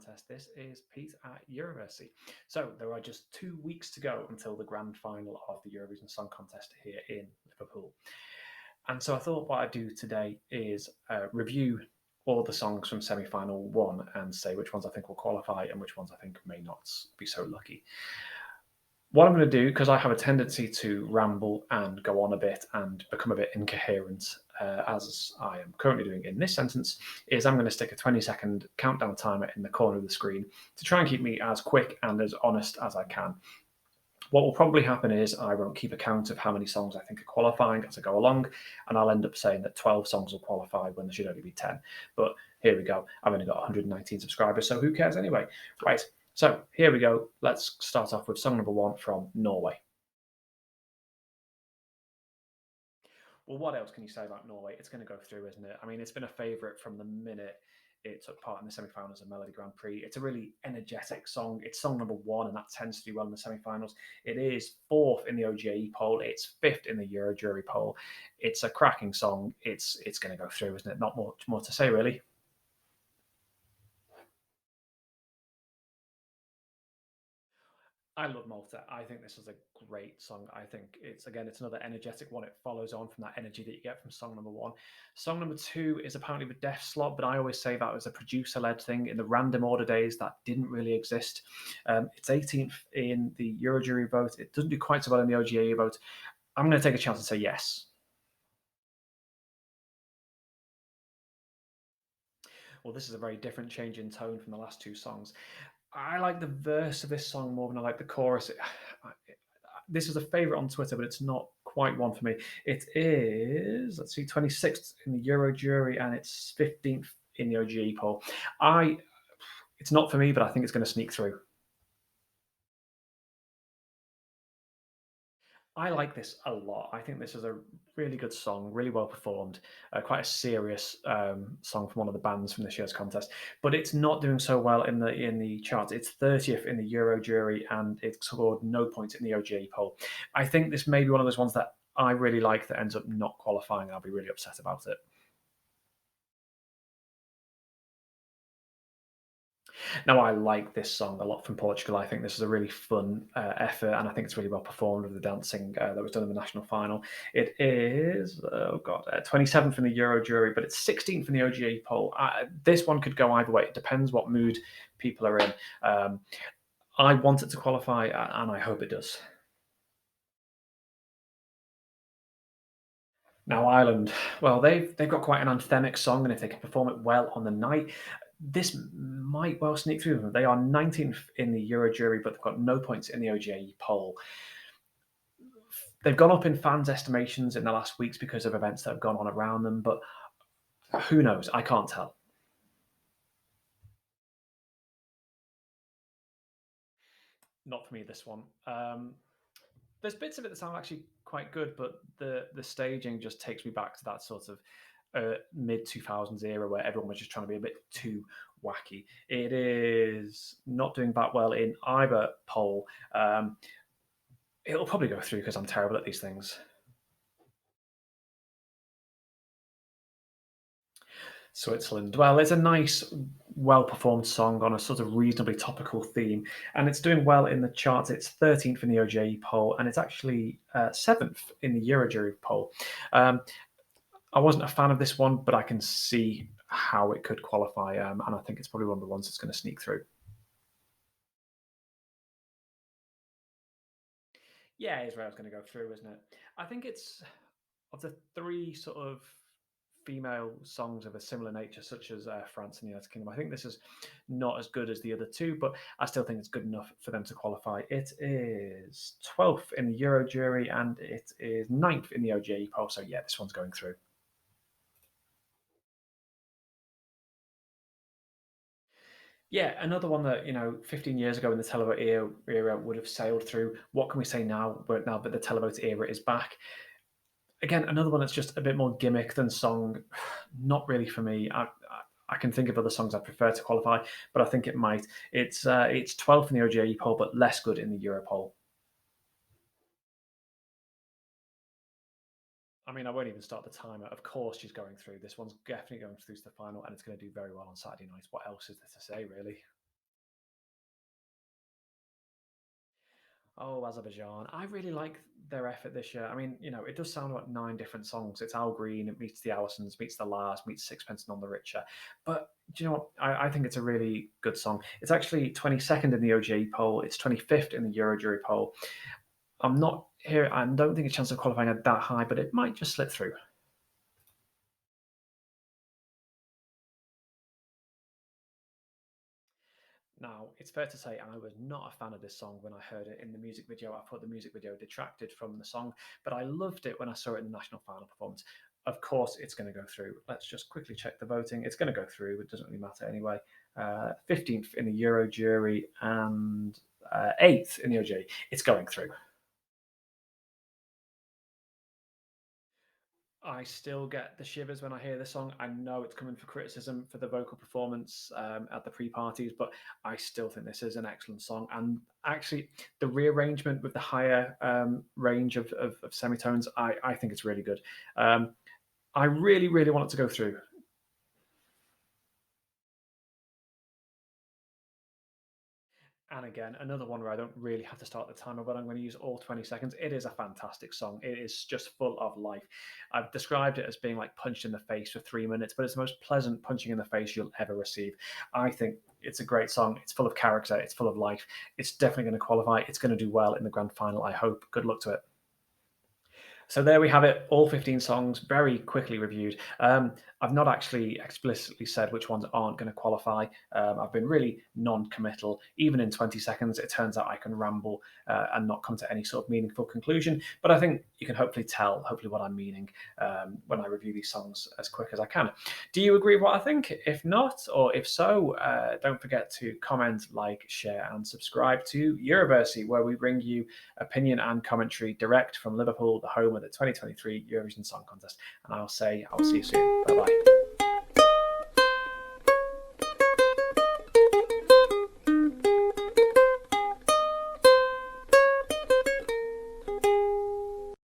Contest. This is Pete at Eurovision. So there are just 2 weeks to go until the grand final of the Eurovision Song Contest here in Liverpool. And so I thought what I'd do today is review all the songs from semi final one and say which ones I think will qualify and which ones I think may not be so lucky. What I'm going to do, because I have a tendency to ramble and go on a bit and become a bit incoherent, as I am currently doing in this sentence, is I'm going to stick a 20-second countdown timer in the corner of the screen to try and keep me as quick and as honest as I can. What will probably happen is I won't keep account of how many songs I think are qualifying as I go along, and I'll end up saying that 12 songs will qualify when there should only be 10. But here we go. I've only got 119 subscribers, so who cares anyway? Right, so here we go. Let's start off with song number one from Norway. Well, what else can you say about Norway? It's going to go through, isn't it? I mean, it's been a favourite from the minute it took part in the semi-finals of Melody Grand Prix. It's a really energetic song. It's song number one, and that tends to do well in the semi-finals. It is fourth in the OGAE poll. It's fifth in the Euro jury poll. It's a cracking song. It's going to go through, isn't it? Not much more to say, really. I love Malta. I think this is a great song. I think it's another energetic one. It follows on from that energy that you get from song number one. Song number two is apparently the deaf slot, but I always say that was a producer-led thing. In the random order days, that didn't really exist. It's 18th in the Eurojury vote. It doesn't do quite so well in the OGA vote. I'm going to take a chance and say yes. Well, this is a very different change in tone from the last two songs. I like the verse of this song more than I like the chorus. This is a favorite on Twitter, but it's not quite one for me. It is, let's see, 26th in the Euro jury and it's 15th in the OGE poll. It's not for me, but I think it's going to sneak through. I like this a lot. I think this is a really good song, really well performed, quite a serious song from one of the bands from this year's contest. But it's not doing so well in the charts. It's 30th in the Euro jury and it scored no points in the OGA poll. I think this may be one of those ones that I really like that ends up not qualifying. I'll be really upset about it. Now, I like this song a lot from Portugal. I think this is a really fun effort, and I think it's really well performed with the dancing that was done in the national final. It is, 27th in the Euro jury, but it's 16th in the OGA poll. This one could go either way. It depends what mood people are in. I want it to qualify, and I hope it does. Now, Ireland, well, they've got quite an anthemic song, and if they can perform it well on the night, this might well sneak through them. They are 19th in the Euro jury, but they've got no points in the OGA poll. They've gone up in fans' estimations in the last weeks because of events that have gone on around them, but who knows? I can't tell. Not for me, this one. There's bits of it that sound actually quite good, but the staging just takes me back to that sort of mid 2000s era where everyone was just trying to be a bit too wacky. It is not doing that well in either poll. It'll probably go through because I'm terrible at these things. Switzerland. Well, it's a nice, well performed song on a sort of reasonably topical theme, and it's doing well in the charts. It's 13th in the OJE poll, and it's actually 7th in the Eurojury poll. I wasn't a fan of this one, but I can see how it could qualify, and I think it's probably one of the ones that's going to sneak through. Yeah, Israel's going to go through, isn't it? I think it's of the three sort of female songs of a similar nature, such as France and the United Kingdom. I think this is not as good as the other two, but I still think it's good enough for them to qualify. It is 12th in the Euro jury and it is 9th in the OGE poll. So, yeah, this one's going through. Yeah, another one that 15 years ago in the televote era would have sailed through. What can we say now? Now that the televote era is back, again, another one that's just a bit more gimmick than song. Not really for me. I can think of other songs I prefer to qualify, but I think it might. It's 12th in the OGE poll, but less good in the Euro poll. I mean, I won't even start the timer. Of course, she's going through. This one's definitely going through to the final, and it's going to do very well on Saturday night. What else is there to say, really? Oh, Azerbaijan. I really like their effort this year. I mean, it does sound like nine different songs. It's Al Green, it meets the Allisons, meets the Lars, meets Sixpence None the Richer. But do you know what? I think it's a really good song. It's actually 22nd in the OGE poll. It's 25th in the Eurojury poll. I'm not here. I don't think a chance of qualifying at that high, but it might just slip through. Now, it's fair to say I was not a fan of this song when I heard it in the music video. I thought the music video detracted from the song, but I loved it when I saw it in the national final performance. Of course, it's going to go through. Let's just quickly check the voting. It's going to go through. It doesn't really matter anyway. 15th in the Euro jury and 8th in the OJ. It's going through. I still get the shivers when I hear the song. I know it's coming for criticism for the vocal performance at the pre-parties, but I still think this is an excellent song. And actually, the rearrangement with the higher range of semitones, I think it's really good. I really, really want it to go through. And again, another one where I don't really have to start the timer, but I'm going to use all 20 seconds. It is a fantastic song. It is just full of life. I've described it as being like punched in the face for 3 minutes, but it's the most pleasant punching in the face you'll ever receive. I think it's a great song. It's full of character. It's full of life. It's definitely going to qualify. It's going to do well in the grand final, I hope. Good luck to it. So there we have it, all 15 songs, very quickly reviewed. I've not actually explicitly said which ones aren't going to qualify. I've been really non-committal. Even in 20 seconds, it turns out I can ramble and not come to any sort of meaningful conclusion. But I think you can hopefully tell, hopefully, what I'm meaning when I review these songs as quick as I can. Do you agree with what I think? If not, or if so, don't forget to comment, like, share, and subscribe to Euroversity, where we bring you opinion and commentary direct from Liverpool, the home of the 2023 Eurovision Song Contest. And I will see you soon. Bye bye.